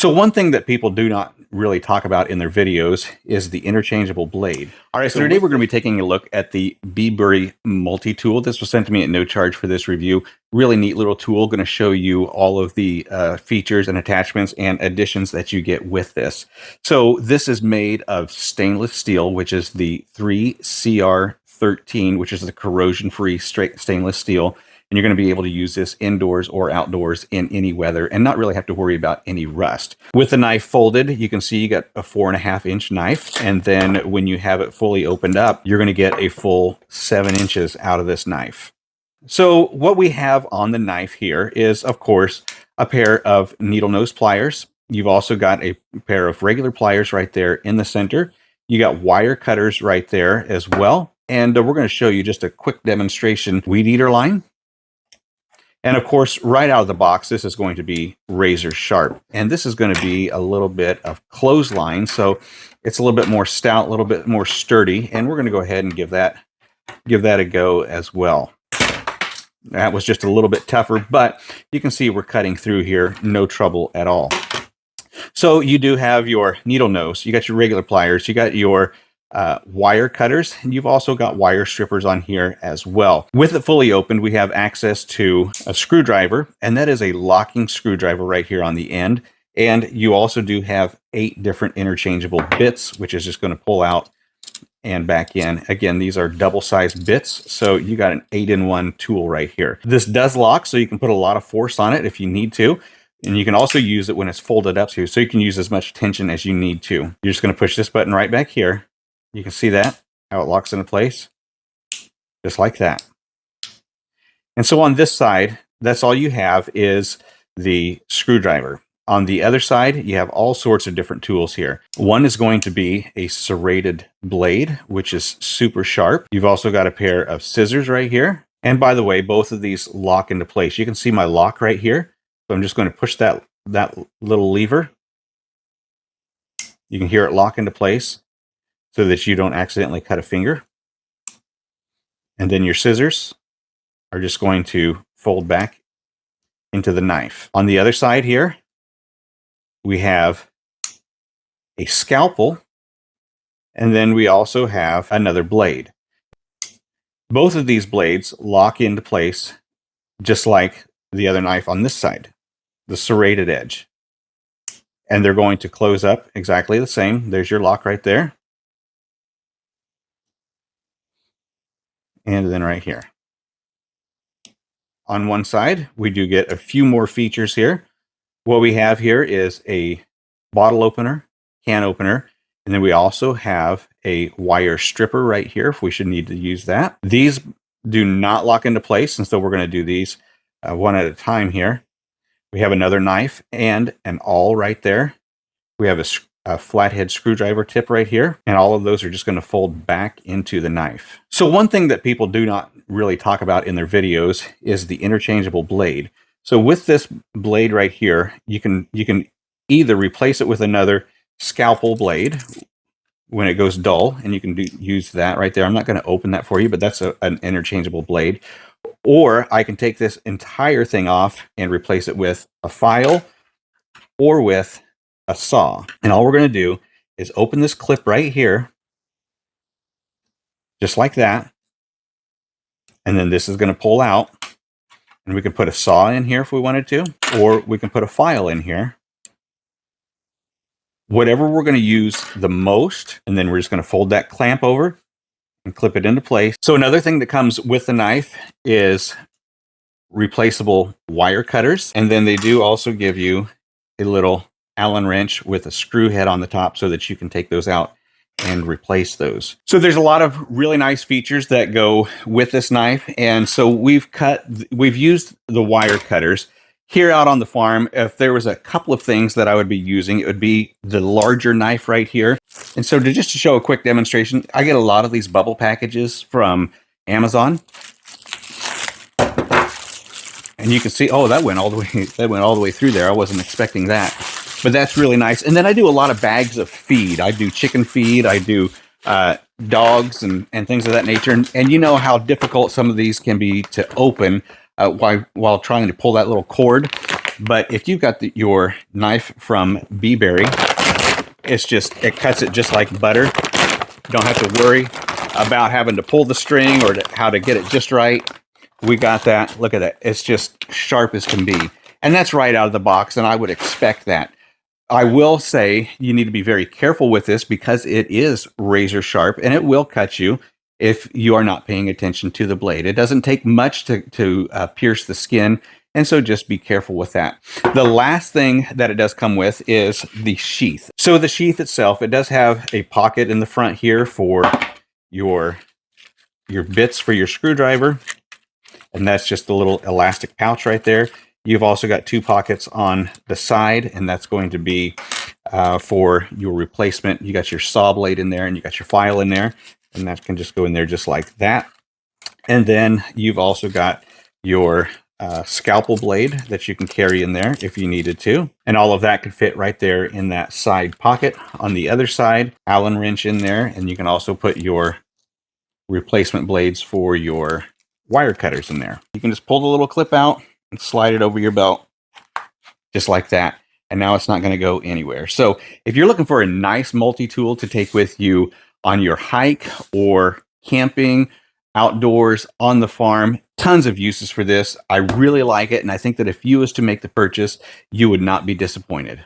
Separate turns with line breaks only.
So one thing that people do not really talk about in their videos is the interchangeable blade. All right, so today we're going to be taking a look at the BIBURY Multi-Tool. This was sent to me at no charge for this review. Really neat little tool. Going to show you all of the features and attachments and additions that you get with this. So this is made of stainless steel, which is the 3CR13, which is the corrosion-free stainless steel. And you're going to be able to use this indoors or outdoors in any weather and not really have to worry about any rust. With the knife folded, you can see you got a 4.5-inch knife. And then when you have it fully opened up, you're going to get a full 7 inches out of this knife. So what we have on the knife here is, of course, a pair of needle nose pliers. You've also got a pair of regular pliers right there in the center. You got wire cutters right there as well. And we're going to show you just a quick demonstration weed eater line. And of course, right out of the box, this is going to be razor sharp. And this is going to be a little bit of clothesline. So it's a little bit more stout, a little bit more sturdy. And we're going to go ahead and give that a go as well. That was just a little bit tougher, but you can see we're cutting through here, no trouble at all. So you do have your needle nose, you got your regular pliers, you got your wire cutters, and you've also got wire strippers on here as well. With it fully opened, we have access to a screwdriver, and that is a locking screwdriver right here on the end. And you also do have 8 different interchangeable bits, which is just going to pull out and back in. Again, these are double-sized bits, so you got an 8-in-1 tool right here. This does lock, so you can put a lot of force on it if you need to. And you can also use it when it's folded up too, so you can use as much tension as you need to. You're just going to push this button right back here. You can see that, how it locks into place, just like that. And so on this side, that's all you have is the screwdriver. On the other side, you have all sorts of different tools here. One is going to be a serrated blade, which is super sharp. You've also got a pair of scissors right here. And by the way, both of these lock into place. You can see my lock right here. So I'm just going to push that little lever. You can hear it lock into place, so that you don't accidentally cut a finger. And then your scissors are just going to fold back into the knife. On the other side here, we have a scalpel, and then we also have another blade. Both of these blades lock into place just like the other knife on this side, the serrated edge. And they're going to close up exactly the same. There's your lock right there. And then right here. On one side, we do get a few more features here. What we have here is a bottle opener, can opener, and then we also have a wire stripper right here if we should need to use that. These do not lock into place, and so we're going to do these one at a time here. We have another knife and an awl right there. We have a flathead screwdriver tip right here, and all of those are just going to fold back into the knife. So one thing that people do not really talk about in their videos is the interchangeable blade. So with this blade right here, you can either replace it with another scalpel blade when it goes dull, and you can use that right there. I'm not going to open that for you, but that's an interchangeable blade. Or I can take this entire thing off and replace it with a file or with a saw. And all we're going to do is open this clip right here, just like that. And then this is going to pull out, and we can put a saw in here if we wanted to, or we can put a file in here. Whatever we're going to use the most, and then we're just going to fold that clamp over and clip it into place. So another thing that comes with the knife is replaceable wire cutters. And then they do also give you a little Allen wrench with a screw head on the top so that you can take those out and replace those. So there's a lot of really nice features that go with this knife. And so we've used the wire cutters. Here out on the farm, if there was a couple of things that I would be using, it would be the larger knife right here. And so just to show a quick demonstration, I get a lot of these bubble packages from Amazon. And you can see, oh, that went all the way through there. I wasn't expecting that. But that's really nice. And then I do a lot of bags of feed. I do chicken feed. I do dogs and things of that nature. And you know how difficult some of these can be to open while trying to pull that little cord. But if you've got your knife from BIBURY, it cuts it just like butter. You don't have to worry about having to pull the string or how to get it just right. We got that. Look at that. It's just sharp as can be. And that's right out of the box, and I would expect that. I will say you need to be very careful with this because it is razor sharp and it will cut you if you are not paying attention to the blade. It doesn't take much to pierce the skin, and so just be careful with that. The last thing that it does come with is the sheath. So the sheath itself, it does have a pocket in the front here for your bits for your screwdriver, and that's just a little elastic pouch right there. You've also got 2 pockets on the side, and that's going to be for your replacement. You got your saw blade in there, and you got your file in there, and that can just go in there just like that. And then you've also got your scalpel blade that you can carry in there if you needed to. And all of that could fit right there in that side pocket. On the other side, Allen wrench in there, and you can also put your replacement blades for your wire cutters in there. You can just pull the little clip out and slide it over your belt just like that. And now it's not going to go anywhere. So if you're looking for a nice multi-tool to take with you on your hike or camping, outdoors, on the farm, tons of uses for this. I really like it. And I think that if you was to make the purchase, you would not be disappointed.